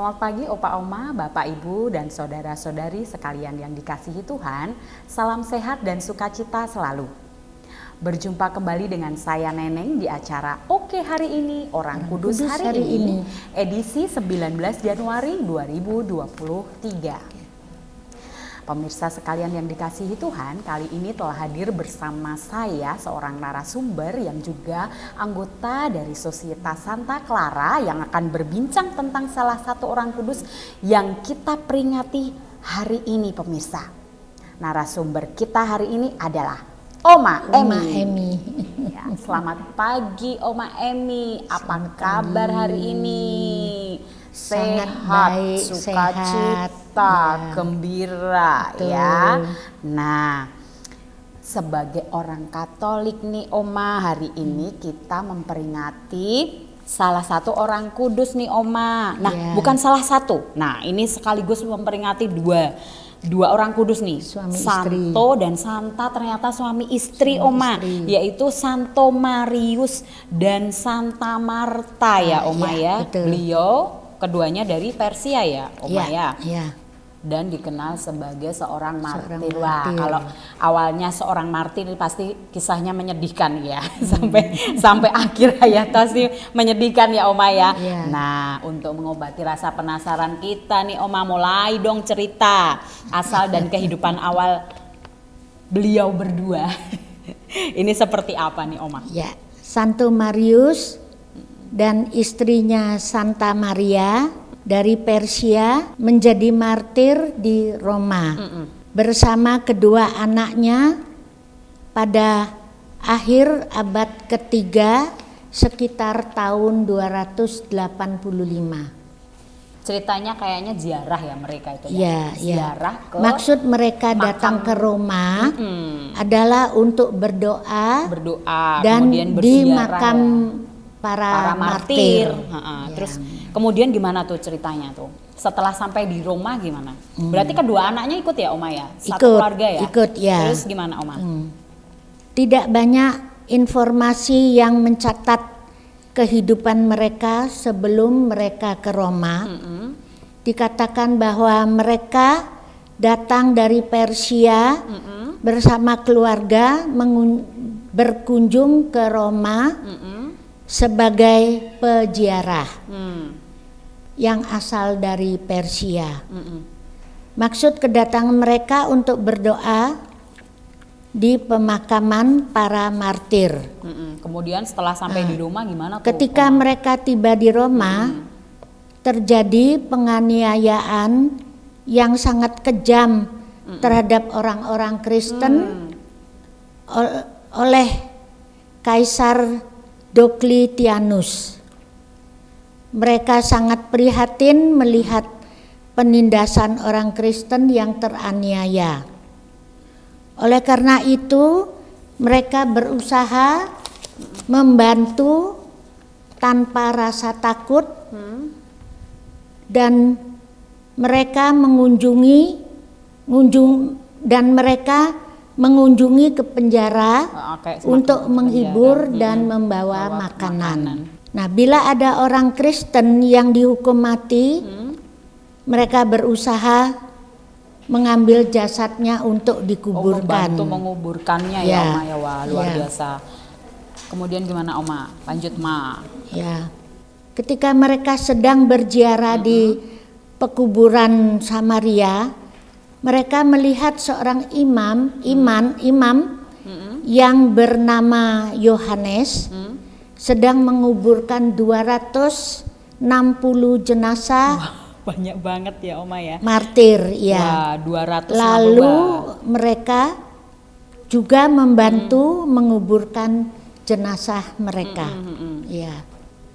Selamat pagi Opa Oma, Bapak Ibu dan saudara-saudari sekalian yang dikasihi Tuhan. Salam sehat dan sukacita selalu. Berjumpa kembali dengan saya Neneng di acara Oke Hari Ini, Orang Kudus Hari Ini, edisi 19 Januari 2023. Pemirsa sekalian yang dikasihi Tuhan, kali ini telah hadir bersama saya seorang narasumber yang juga anggota dari Sosietas Santa Clara yang akan berbincang tentang salah satu orang kudus yang kita peringati hari ini, pemirsa. Narasumber kita hari ini adalah Oma Emi. Ya, selamat pagi Oma Emi, apa kabar hari ini? Sangat Sehat, baik, sukacita, ya. Gembira. Betul. Ya. Nah, sebagai orang Katolik nih Oma, hari ini kita memperingati salah satu orang kudus nih Oma. Nah, Ya. bukan salah satu. Nah, ini sekaligus memperingati dua orang kudus nih, Suami Santo istri. dan Santa, ternyata suami istri Suami Oma, istri. yaitu Santo Marius dan Santa Marta ya Oma ya. Betul. Beliau keduanya dari Persia ya Oma ya. Ya. Dan dikenal sebagai seorang martir. Seorang Wah, martir. kalau awalnya seorang martir pasti kisahnya menyedihkan ya. sampai akhir hayat pasti menyedihkan ya Oma ya. Ya. Nah, untuk mengobati rasa penasaran kita nih Oma, mulai dong cerita asal dan kehidupan awal beliau berdua. Ini seperti apa nih Oma? Ya, Santo Marius dan istrinya Santa Maria dari Persia menjadi martir di Roma bersama kedua anaknya pada akhir abad ketiga sekitar tahun 285. Ceritanya kayaknya ziarah ya mereka itu Ya, ziarah ke maksud mereka makam. datang ke Roma adalah untuk berdoa dan kemudian di berziarah makam ya. para martir. martir. Terus kemudian gimana tuh ceritanya tuh? Setelah sampai di Roma gimana? Berarti kedua anaknya ikut ya Oma ya? Satu Ikut, keluarga ya? ikut, ya. Terus gimana Oma? Tidak banyak informasi yang mencatat kehidupan mereka sebelum mereka ke Roma. Dikatakan bahwa mereka datang dari Persia bersama keluarga berkunjung ke Roma sebagai peziarah yang asal dari Persia. Maksud kedatangan mereka untuk berdoa di pemakaman para martir. Kemudian setelah sampai di Roma gimana tuh? Ketika Oma? mereka tiba di Roma, terjadi penganiayaan yang sangat kejam terhadap orang-orang Kristen oleh Kaisar Diocletianus. Mereka sangat prihatin melihat penindasan orang Kristen yang teraniaya. Oleh karena itu, mereka berusaha membantu tanpa rasa takut dan mereka mengunjungi ke penjara untuk menghibur dan membawa makanan. Nah, bila ada orang Kristen yang dihukum mati, mereka berusaha mengambil jasadnya untuk dikuburkan. Membantu menguburkannya ya Oma ya. Wah, luar biasa. Kemudian gimana Oma? Lanjut Ma. Ya. Ketika mereka sedang berziarah di pekuburan Samaria, mereka melihat seorang imam yang bernama Yohanes sedang menguburkan 260 jenazah banyak banget ya Oma ya. Martir ya. Wah, 200. Lalu mereka juga membantu menguburkan jenazah mereka. Ya.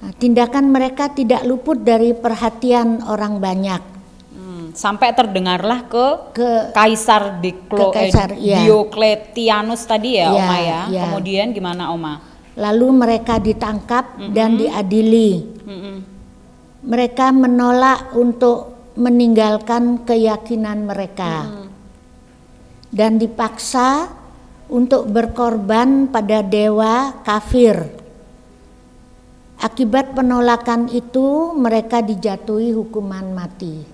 Nah, tindakan mereka tidak luput dari perhatian orang banyak. Sampai terdengarlah ke Kaisar Diocletianus tadi ya Oma ya. Kemudian gimana Oma? Lalu mereka ditangkap dan diadili. Mereka menolak untuk meninggalkan keyakinan mereka dan dipaksa untuk berkorban pada dewa kafir Akibat penolakan itu mereka dijatuhi hukuman mati.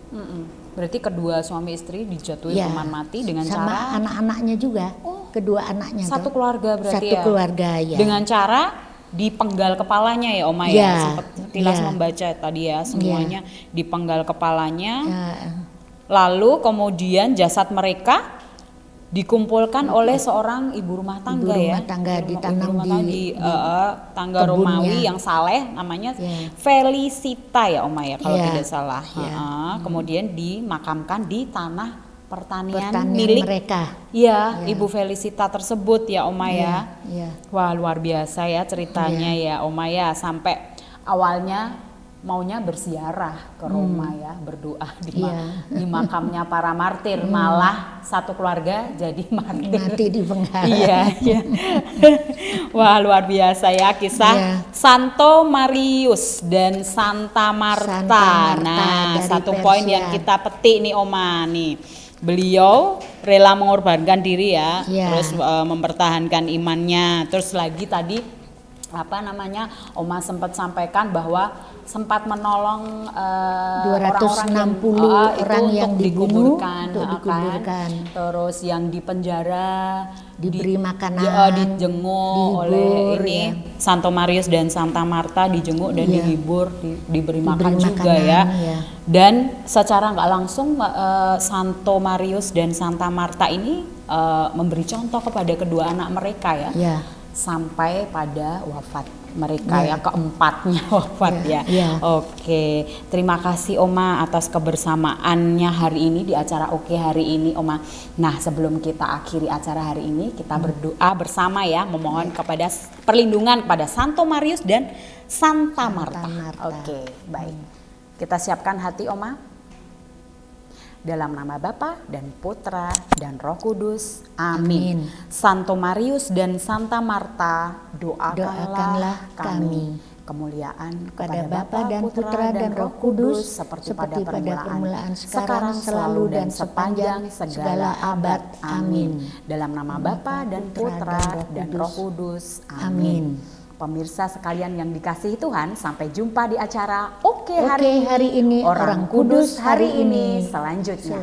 Berarti kedua suami istri dijatuhi hukuman mati dengan sama cara anak-anaknya juga. Kedua anaknya satu keluarga berarti satu keluarga ya. Dengan cara dipenggal kepalanya ya Oma ya. Sempat tilas membaca tadi ya semuanya dipenggal kepalanya. Lalu kemudian jasad mereka dikumpulkan oleh seorang ibu rumah tangga ditanam di tangga Romawi yang saleh namanya Felicita ya Oma ya kalau tidak salah. Kemudian dimakamkan di tanah pertanian milik mereka. Ibu Felicita tersebut ya Oma ya. Wah, luar biasa ya ceritanya ya Oma ya, sampai awalnya maunya berziarah ke Roma ya, berdoa di makamnya para martir, malah satu keluarga jadi martir. Mati dipenggal. Wah, luar biasa ya kisah Santo Marius dan Santa Marta. Nah, satu poin yang kita petik nih Oma nih. Beliau rela mengorbankan diri terus mempertahankan imannya. Terus lagi tadi Oma sempat sampaikan bahwa sempat menolong 260 orang yang dibunuh untuk dikuburkan. Terus yang di penjara diberi makanan, dijenguk oleh Santo Marius dan Santa Marta, dijenguk dan dihibur, diberi makan juga ya. Dan secara nggak langsung Santo Marius dan Santa Marta ini memberi contoh kepada kedua anak mereka ya. Sampai pada wafat mereka keempatnya wafat Oke, terima kasih Oma atas kebersamaannya hari ini di acara Oke hari ini Oma. Nah, sebelum kita akhiri acara hari ini, kita berdoa bersama ya, memohon kepada perlindungan kepada Santo Marius dan Santa Marta. Oke, baik. Kita siapkan hati Oma. Dalam nama Bapa dan Putra dan Roh Kudus. Amin. Santo Marius dan Santa Marta, doakanlah kami. Kemuliaan kepada Bapa dan Putra dan Roh Kudus seperti pada permulaan, sekarang, selalu dan sepanjang segala abad. Amin. Dalam nama Bapa dan Putra dan Roh Kudus. Amin. Pemirsa sekalian yang dikasihi Tuhan, sampai jumpa di acara Oke hari ini, Orang Kudus hari ini selanjutnya.